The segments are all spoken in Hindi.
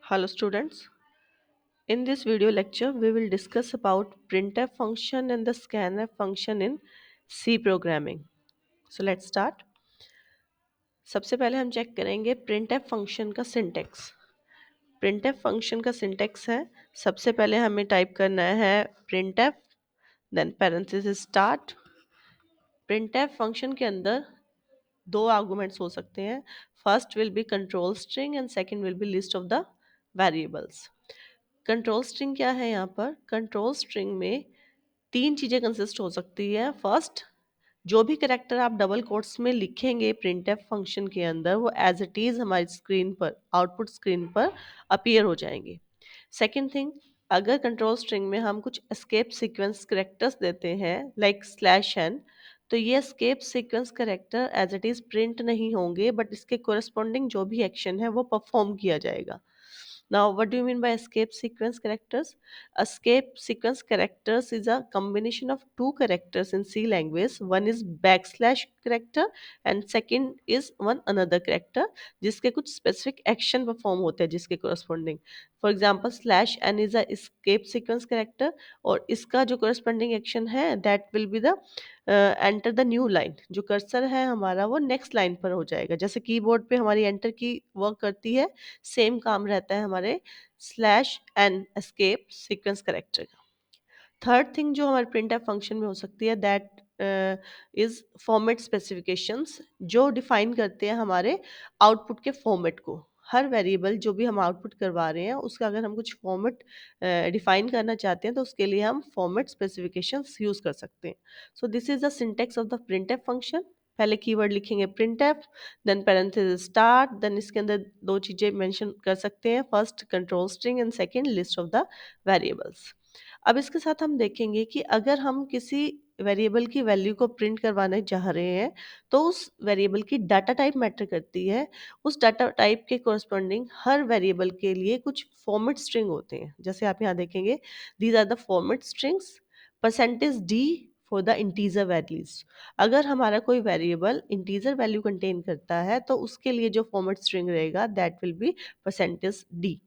Hello students. In this video lecture, we will discuss about printf function and the scanf function in C programming. So let's start. सबसे पहले हम चेक करेंगे printf फंक्शन का सिंटेक्स. printf फंक्शन का सिंटेक्स है, सबसे पहले हमें टाइप करना है printf, then parenthesis start. printf फंक्शन के अंदर दो आर्गुमेंट्स हो सकते हैं. First will be control string and second will be list of the variables. Control string क्या है? यहाँ पर कंट्रोल स्ट्रिंग में तीन चीज़ें कंसिस्ट हो सकती है. फर्स्ट, जो भी करेक्टर आप डबल कोट्स में लिखेंगे प्रिंटफ फंक्शन के अंदर, वो एज इट इज़ हमारी स्क्रीन पर, आउटपुट स्क्रीन पर अपीयर हो जाएंगे. सेकेंड थिंग, अगर कंट्रोल स्ट्रिंग में हम कुछ एस्केप सीक्वेंस करेक्टर्स देते हैं लाइक स्लैश एन, तो ये escape sequence character as it is print नहीं होंगे, बट इसके कोरस्पॉन्डिंग जो भी एक्शन है वो परफॉर्म किया जाएगा. Now, what do you mean by escape sequence characters? Escape sequence characters is a combination of two characters in C language. One is backslash character and second is one another character जिसके कुछ specific action perform होते हैं जिसके corresponding. For example, slash n is a escape sequence character और इसका जो corresponding action है that will be the enter the new line. जो कर्सर है हमारा वो नेक्स्ट लाइन पर हो जाएगा. जैसे कीबोर्ड पे हमारी एंटर की वर्क करती है, सेम काम रहता है हमारे slash n escape sequence character का. थर्ड थिंग जो हमारे प्रिंटफ फंक्शन में हो सकती है दैट इज फॉर्मेट स्पेसिफिकेशंस, जो डिफाइन करते हैं हमारे आउटपुट के फॉर्मेट को. हर वेरिएबल जो भी हम आउटपुट करवा रहे हैं उसका अगर हम कुछ फॉर्मेट डिफाइन करना चाहते हैं तो उसके लिए हम फॉर्मेट स्पेसिफिकेशंस यूज कर सकते हैं. So this is the syntax of the printf function. पहले कीवर्ड लिखेंगे printf, then parenthesis start, then इसके अंदर दो चीजें मेंशन कर सकते हैं, first control string and second list of the variables. अब इसके साथ हम देखेंगे कि अगर हम किसी वेरिएबल की वैल्यू को प्रिंट करवाना चाह रहे हैं तो उस वेरिएबल की डाटा टाइप मैटर करती है. उस डाटा टाइप के कोरस्पॉन्डिंग हर वेरिएबल के लिए कुछ फॉर्मेट स्ट्रिंग होते हैं. जैसे आप यहाँ देखेंगे, these are the format strings. Percentage D for the integer values. अगर हमारा कोई वेरिएबल इंटीजर वैल्यू कंटेन करता है तो उसके लिए जो फॉर्मेट स्ट्रिंग रहेगा that will be percentage D.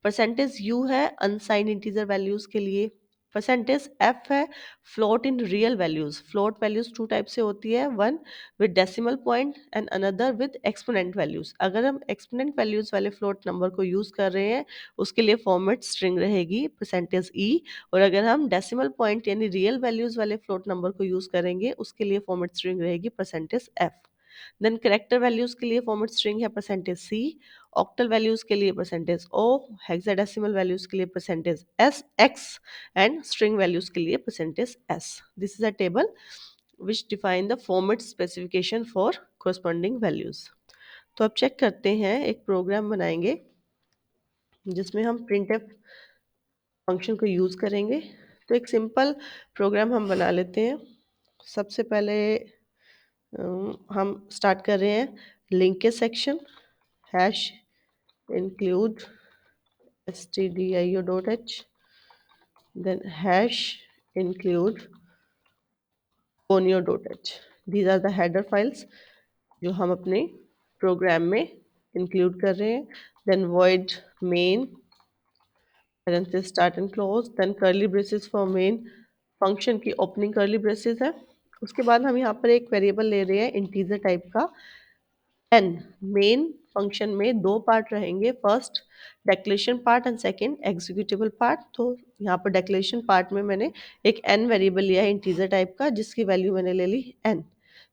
Percentage U है अनसाइन इंटीजर वैल्यूज के लिए. परसेंटेज एफ है float in real values. Float values two type से होती है, one with decimal point and another with exponent values. अगर हम एक्सपोनेंट वैल्यूज वाले फ्लोट नंबर को यूज कर रहे हैं उसके लिए फॉर्मेट स्ट्रिंग रहेगी परसेंटेज ई. और अगर हम डेसिमल पॉइंट यानी रियल वैल्यूज वाले फ्लोट नंबर को यूज करेंगे उसके लिए फॉर्मेट स्ट्रिंग रहेगी percentage F. Then character values के लिए फॉर्मेट स्ट्रिंग है परसेंटेज सी. ऑक्टल वैल्यूज के लिए परसेंटेज ओ. हेक्साडेसिमल वैल्यूज के लिए percentage S X and string values के लिए percentage S. This is a table which define the format specification for corresponding values. तो अब चेक करते हैं, एक प्रोग्राम बनाएंगे जिसमें हम printf फंक्शन को यूज़ करेंगे. तो एक सिंपल प्रोग्राम हम बना लेते हैं. सबसे पहले हम स्टार्ट कर रहे हैं linkage section hash include stdio.h, then hash include conio.h. These are the header files जो हम अपने प्रोग्राम में इंक्लूड कर रहे हैं. Then void main parenthesis start and close, then curly braces for main function की ओपनिंग curly braces है. उसके बाद हम यहाँ पर एक वेरिएबल ले रहे हैं इंटीजर टाइप का n. मेन फंक्शन में दो पार्ट रहेंगे, first declaration part and second executable part. तो यहाँ पर डेक्लेरेशन पार्ट में मैंने एक n वेरिएबल लिया है इंटीजर टाइप का जिसकी वैल्यू मैंने ले ली n.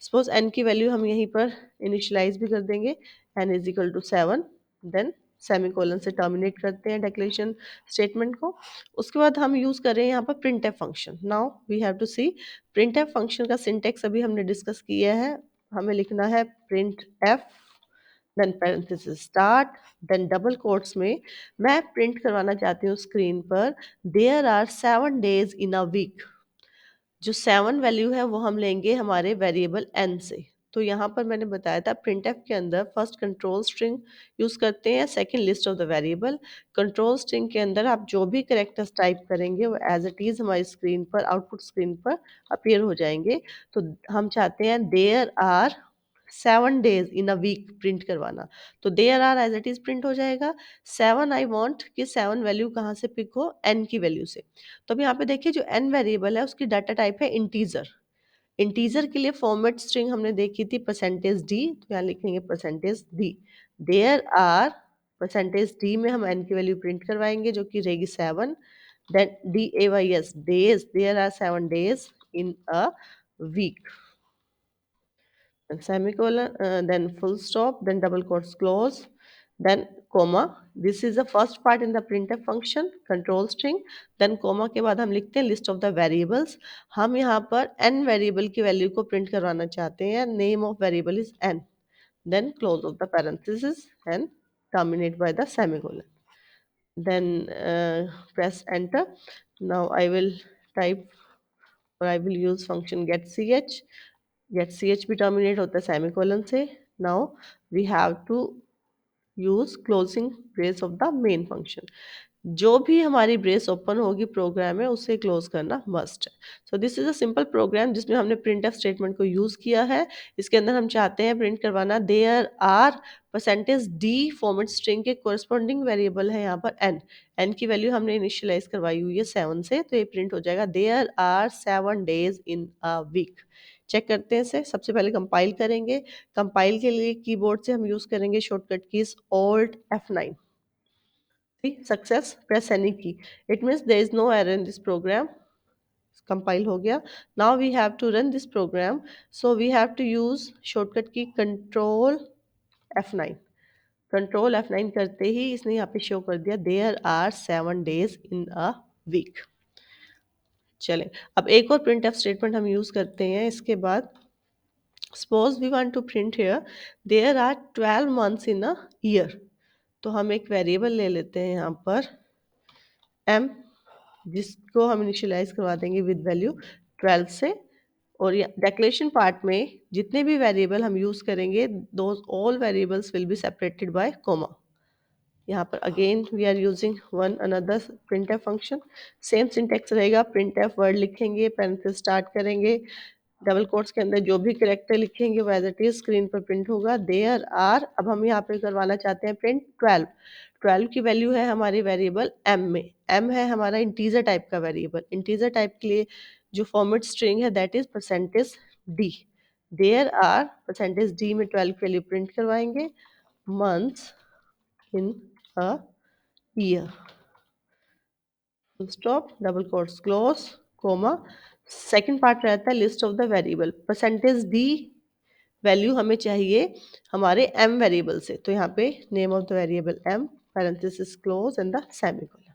सपोज n की वैल्यू हम यहीं पर इनिशियलाइज भी कर देंगे, n is equal to 7. Then semicolon से टर्मिनेट करते हैं डेक्लेरेशन स्टेटमेंट को. उसके बाद हम यूज कर रहे हैं यहाँ पर printf function. Now we have to see printf function का सिंटेक्स अभी हमने डिस्कस किया है. हमें लिखना है printf, then parenthesis start, then double quotes में मैं प्रिंट करवाना चाहती हूँ स्क्रीन पर there are 7 days in a week. जो 7 वैल्यू है वो हम लेंगे हमारे वेरिएबल n से. तो यहाँ पर मैंने बताया था printf के अंदर फर्स्ट कंट्रोल स्ट्रिंग यूज करते हैं, second list of the variable. Control string के अंदर आप जो भी कैरेक्टर्स टाइप करेंगे वो एज इट इज हमारी स्क्रीन पर, आउटपुट स्क्रीन पर अपीयर हो जाएंगे. तो हम चाहते हैं there are 7 days in a week print करवाना, तो there are as it is print हो जाएगा। 7 आई वांट कि 7 वैल्यू कहाँ से पिक हो, n की वैल्यू से। तो अब यहाँ पे देखिए जो n वेरिएबल है उसकी डाटा टाइप है इंटीजर। इंटीजर के लिए फॉर्मेट स्ट्रिंग हमने देखी थी परसेंटेज डी, तो यहाँ लिखेंगे percentage D. There are percentage D में हम n की वैल्यू प्रिंट करवाएंगे जो कि रहेगी 7। Then D A Y S days, there are 7 days in a week, and semicolon, then full stop, then double quotes close, then comma. This is the first part in the printf function, control string. Then comma के बाद हम लिखते हैं list of the variables. हम यहाँ पर n वेरिएबल की वैल्यू को प्रिंट करवाना चाहते हैं, name of variable is n. Then close of the parenthesis and terminate by the semicolon. Then press enter. Now I will type, or I will use function getch. Get भी टर्मिनेट होता है सेमीकोलन से। Now we have to use closing brace of the main function. जो भी हमारी ब्रेस ओपन होगी प्रोग्राम में उसे क्लोज करना मस्ट है। So this is a simple program जिसमें हमने प्रिंट एफ स्टेटमेंट को यूज किया है। इसके अंदर हम चाहते हैं प्रिंट करवाना there are percentage D format string के कोरस्पॉन्डिंग वेरिएबल है यहाँ पर एन। एन की वैल्यू हमने इनिशियलाइज करवाई हुई है 7 से, तो ये प्रिंट हो जाएगा there are 7 days in a week. Check करते हैं इसे। सबसे पहले कंपाइल करेंगे। कंपाइल के लिए कीबोर्ड से हम यूज करेंगे shortcut keys alt F9। See success, press any key. It means there is no error in this program. Compile हो गया। Now we have to run this program, so we have to use shortcut key Control F9। Control F9 करते ही इसने यहाँ पे शो कर दिया there are 7 days in a week। चलें, अब एक और printf स्टेटमेंट हम यूज करते हैं इसके बाद। Suppose we want to print here there are 12 months in a year, तो हम एक वेरिएबल ले लेते हैं यहाँ पर m, जिसको हम इनिशियलाइज करवा देंगे विद वैल्यू 12 से। और ये डेक्लेरेशन पार्ट में जितने भी वेरिएबल हम यूज करेंगे those all variables will be separated by comma. यहाँ पर again we are using one another print F function. Same syntax रहेगा, प्रिंट एफ वर्ड लिखेंगे, पेन से स्टार्ट करेंगे, डबल कोट्स के अंदर जो भी करेक्टर लिखेंगे वो एज इट इज स्क्रीन पर प्रिंट होगा। देयर आर, अब हम यहाँ पे करवाना चाहते हैं प्रिंट 12। 12 की वैल्यू है हमारी वेरिएबल m में। m है हमारा इंटीजर टाइप का वेरिएबल। इंटीजर टाइप के लिए जो फॉर्मेट स्ट्रिंग है that is percentage D. There are percentage D में 12 की वैल्यू प्रिंट करवाएंगे, months in a year, stop, double quotes close, comma. Second part रहता है list of the variable. Percentage D value हमें चाहिए हमारे m वेरिएबल से, तो यहाँ पे name of the variable m, parenthesis close and the semicolon.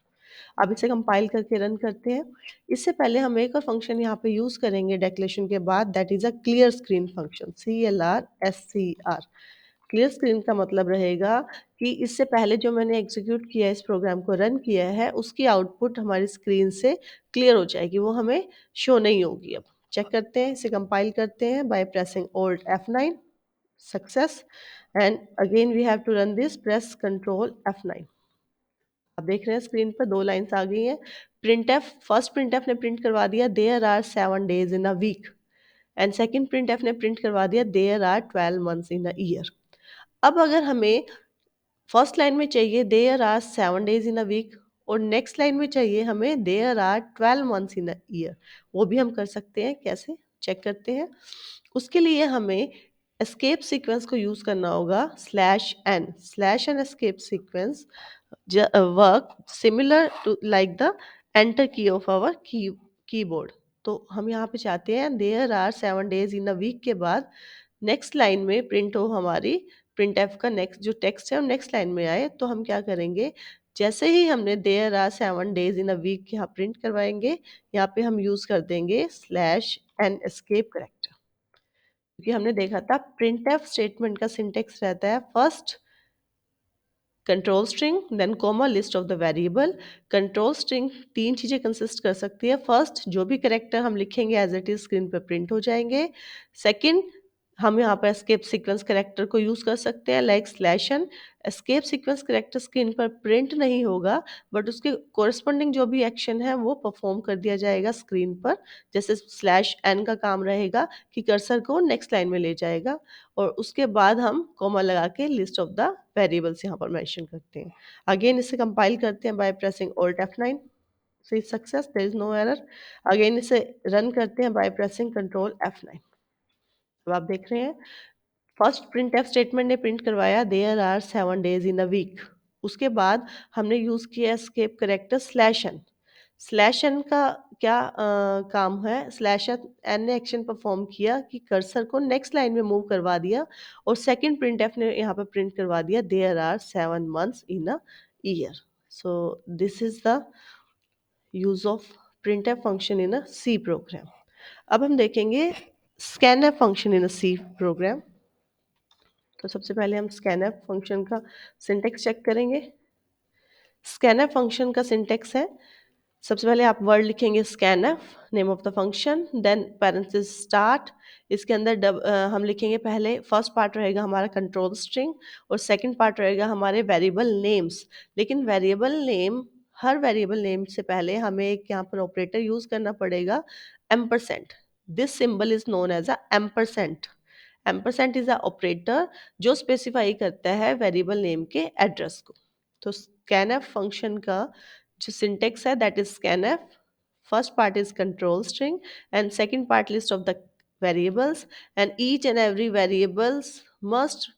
अब इसे कंपाइल करके रन करते हैं। इससे पहले हम एक और फंक्शन यहाँ पे यूज करेंगे डेक्लेरेशन के बाद, that is a clear screen function, CLR SCR। Clear screen का मतलब रहेगा कि इससे पहले जो मैंने एग्जीक्यूट किया है, इस प्रोग्राम को रन किया है, उसकी आउटपुट हमारी स्क्रीन से क्लियर हो जाएगी, वो हमें शो नहीं होगी। अब चेक करते हैं, इसे कंपाइल करते हैं by pressing alt F9। Success, and again we have to run this, press control F9। आप देख रहे हैं स्क्रीन पर 2 लाइन्स आ गई हैं। प्रिंटफ, फर्स्ट प्रिंटफ ने प्रिंट करवा दिया there are 7 days in a week, and second printf ने प्रिंट करवा दिया there are 12 months in a year. अब अगर हमें फर्स्ट लाइन में चाहिए there are 7 days in a week और नेक्स्ट लाइन में चाहिए हमें there are 12 months in a year, वो भी हम कर सकते हैं। कैसे, चेक करते हैं। उसके लिए हमें एस्केप सीक्वेंस को यूज करना होगा, /n escape sequence work similar to like the enter key of our keyboard। तो हम यहाँ पे चाहते हैं there are 7 days in a week के बाद नेक्स्ट लाइन में प्रिंट हो हमारी प्रिंट एफ का नेक्स्ट जो टेक्स्ट है वो नेक्स्ट लाइन में आए। तो हम क्या करेंगे, जैसे ही हमने there are 7 days in a week यहाँ प्रिंट करवाएंगे, यहाँ पे हम यूज कर देंगे /n एस्केप करेक्टर। क्योंकि हमने देखा था प्रिंट एफ स्टेटमेंट का सिंटेक्स रहता है first control string then comma list of the variable. Control string 3 चीज़ें कंसिस्ट कर सकती है। फर्स्ट, जो भी करेक्टर हम लिखेंगे एज इट इज स्क्रीन पर प्रिंट हो जाएंगे। सेकंड, हम यहाँ पर एस्केप सीक्वेंस कैरेक्टर को यूज़ कर सकते हैं like slash n. Escape sequence character screen पर प्रिंट नहीं होगा, बट उसके कोरस्पॉन्डिंग जो भी एक्शन है वो परफॉर्म कर दिया जाएगा स्क्रीन पर। जैसे स्लैश एन का काम रहेगा कि कर्सर को नेक्स्ट लाइन में ले जाएगा, और उसके बाद हम कॉमा लगा के लिस्ट ऑफ द वेरिएबल्स यहाँ पर मेंशन करते हैं। अगेन इसे कंपाइल करते हैं by pressing alt F9। So success, there is no error. Again इसे रन करते हैं बाय प्रेसिंग कंट्रोल F9। अब आप देख रहे हैं फर्स्ट प्रिंटफ स्टेटमेंट ने प्रिंट करवाया there are 7 days in a week. उसके बाद हमने यूज किया escape character slash n. Slash n का क्या काम है? स्लैश एन ने एक्शन परफॉर्म किया कि कर्सर को नेक्स्ट लाइन में मूव करवा दिया, और सेकंड प्रिंटफ ने यहाँ पर प्रिंट करवा दिया there are 7 months in a year. So this is the use of printf function in a C program. अब हम देखेंगे scanf function in a C program. तो सबसे पहले हम स्कैनफ फंक्शन का सिंटेक्स चेक करेंगे। स्कैनफ फंक्शन का सिंटेक्स है, सबसे पहले आप वर्ड लिखेंगे scanf, name of the function, then parenthesis start. इसके अंदर हम लिखेंगे पहले फर्स्ट पार्ट रहेगा हमारा कंट्रोल स्ट्रिंग, और सेकंड पार्ट रहेगा हमारे वेरिएबल नेम्स। लेकिन वेरिएबल नेम, हर वेरिएबल नेम से पहले हमें एक यहाँ पर ऑपरेटर यूज करना पड़ेगा, ampersand. This symbol is known as a ampersand. Ampersand is a operator जो स्पेसिफाई करता है वेरिएबल नेम के एड्रेस को। तो स्कैनफ फंक्शन का जो सिंटेक्स है that is scanf, first part is control string and second part list of the variables, and each and every variables must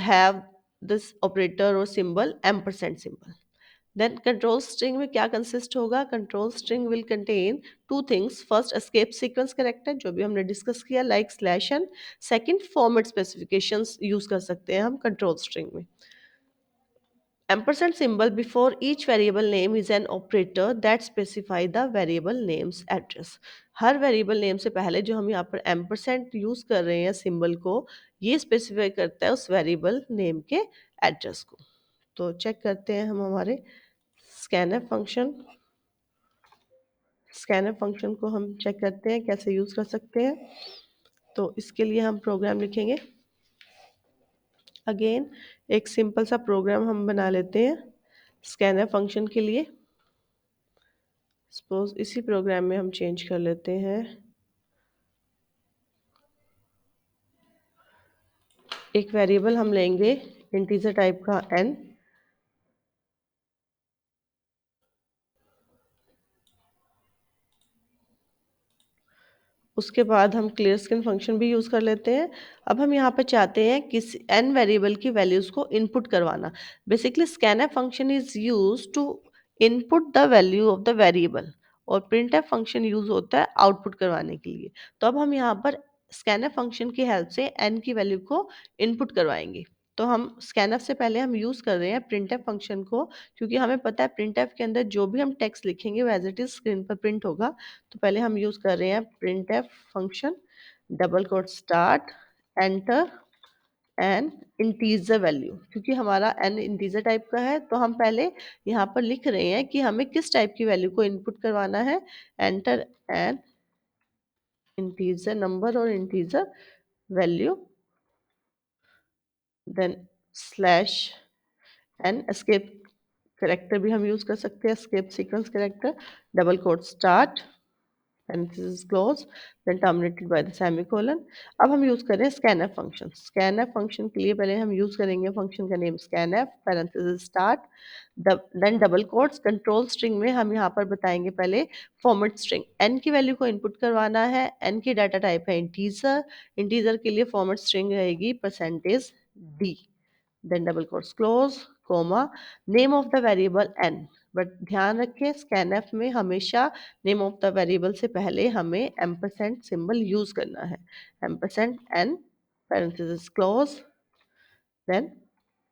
have this operator or symbol ampersand symbol. Then control string में क्या कंसिस्ट होगा? Control string will contain two things, first escape sequence character जो भी हमने डिस्कस किया like slash n, second format specifications use कर सकते हैं हम कंट्रोल स्ट्रिंग में। Ampersand symbol before each variable name is an operator that specify the variable name's address. Her variable name से पहले जो हम यहाँ पर एम्परसेंट यूज कर रहे हैं सिंबल को, ये स्पेसिफाई करता है उस वेरिएबल नेम के एड्रेस को। तो चेक करते हैं हम हमारे स्कैनफ फंक्शन। स्कैनफ फंक्शन को हम चेक करते हैं कैसे यूज कर सकते हैं। तो इसके लिए हम प्रोग्राम लिखेंगे। अगेन एक सिंपल सा प्रोग्राम हम बना लेते हैं स्कैनर फंक्शन के लिए। सपोज इसी प्रोग्राम में हम चेंज कर लेते हैं, एक वेरिएबल हम लेंगे इंटीजर टाइप का n। उसके बाद हम क्लियर स्क्रीन फंक्शन भी यूज़ कर लेते हैं। अब हम यहाँ पे चाहते हैं किसी n वेरिएबल की वैल्यूज़ को इनपुट करवाना। Basically scanf function is use to input the value of the variable, और प्रिंटफ फंक्शन यूज होता है आउटपुट करवाने के लिए। तो अब हम यहाँ पर स्कैनफ फंक्शन की हेल्प से n की वैल्यू को इनपुट करवाएंगे। तो हम स्कैनफ से पहले हम यूज़ कर रहे हैं प्रिंटफ फंक्शन को, क्योंकि हमें पता है प्रिंटफ के अंदर जो भी हम टेक्स्ट लिखेंगे वो एज इट इज स्क्रीन पर प्रिंट होगा। तो पहले हम यूज़ कर रहे हैं printf function, double quote start, enter n integer value. क्योंकि हमारा एन इंटीजर टाइप का है तो हम पहले यहाँ पर लिख रहे हैं कि हमें किस टाइप की वैल्यू को इनपुट करवाना है। एंटर एन इंटीजर नंबर और integer value, then slash n escape character भी हम यूज कर सकते हैं, escape sequence character, double quote start and this is close, then terminated by the semicolon। अब हम यूज करें scanf फंक्शन। scanf फंक्शन के लिए पहले हम यूज करेंगे फंक्शन का name scanf, parenthesis start, then double quotes. Control string में हम यहाँ पर बताएंगे पहले फॉर्मेट स्ट्रिंग, n की वैल्यू को इनपुट करवाना है, n की डाटा टाइप है इंटीजर, इंटीजर के लिए फॉर्मेट स्ट्रिंग रहेगी percentage d, then double quotes close, comma, name of the variable n। But ध्यान रखें स्कैनफ में हमेशा नेम ऑफ द वेरिएबल से पहले हमें एम्परसेंट सिंबल यूज करना है, ampersand n parenthesis close, then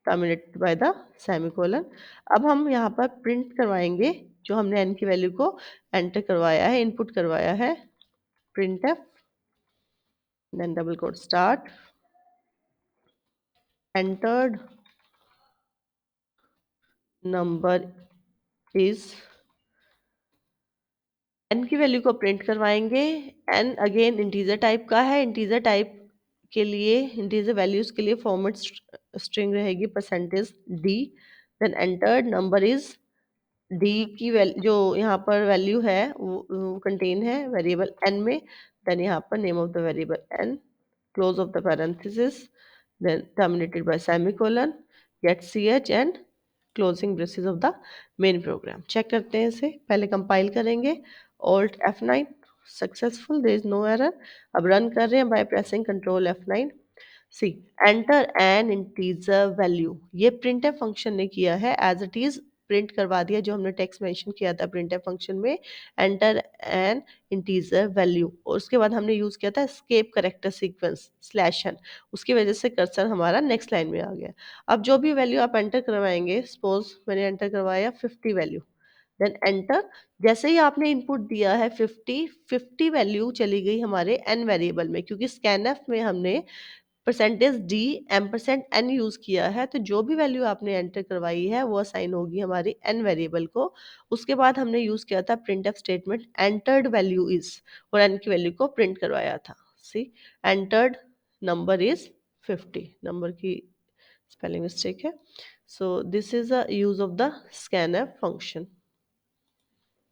terminated by the semicolon. अब हम यहाँ पर प्रिंट करवाएंगे जो हमने n की वैल्यू को एंटर करवाया है, इनपुट करवाया है, printf, then double quote start, entered number is, n की वैल्यू को प्रिंट करवाएंगे। n अगेन इंटीजर टाइप का है, इंटीजर टाइप के लिए, इंटीजर वैल्यूज के लिए फॉर्मेट स्ट्रिंग रहेगी percentage d. Then entered number is d की वैल्यू, जो यहाँ पर वैल्यू है वो कंटेन है वेरिएबल एन में। देन यहाँ पर name of the variable n, close of the parenthesis, then terminated by semicolon, get c h and closing braces of the main program. Check करते हैं इसे, पहले कंपाइल करेंगे, alt F9, successful, there is no error. अब रन कर रहे हैं by pressing control F9। See, enter n integer value, ये printf फंक्शन ने किया है, एज इट इज प्रिंट करवा दिया जो हमने टेक्स्ट मेंशन किया था printf फंक्शन में, एंटर एन इंटीजर वैल्यू, और उसके बाद हमने यूज किया था escape character sequence slash n, उसकी वजह से कर्सर हमारा नेक्स्ट लाइन में आ गया। अब जो भी वैल्यू आप एंटर करवाएंगे, सपोज मैंने एंटर करवाया 50 वैल्यू, देन एंटर, जैसे ही आपने इनपुट दिया है 50 वैल्यू चली गई हमारे एन वेरिएबल में, क्योंकि स्कैनफ में हमने percentage d ampersand n use किया है, तो जो भी वैल्यू आपने एंटर करवाई है वो असाइन होगी हमारी एन वेरिएबल को। उसके बाद हमने यूज किया था print statement, entered value is, और एन की वैल्यू को प्रिंट करवाया था। सी, एंटर्ड नंबर इज 50, नंबर की स्पेलिंग मिस्टेक है। So this is the use of the scanf function.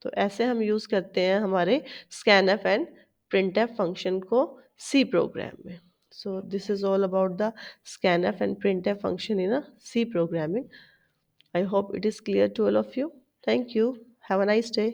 तो ऐसे हम यूज करते हैं हमारे scanf एंड printf फंक्शन को सी प्रोग्राम में। So this is all about the scanf and printf function in a C programming. I hope it is clear to all of you. Thank you. Have a nice day.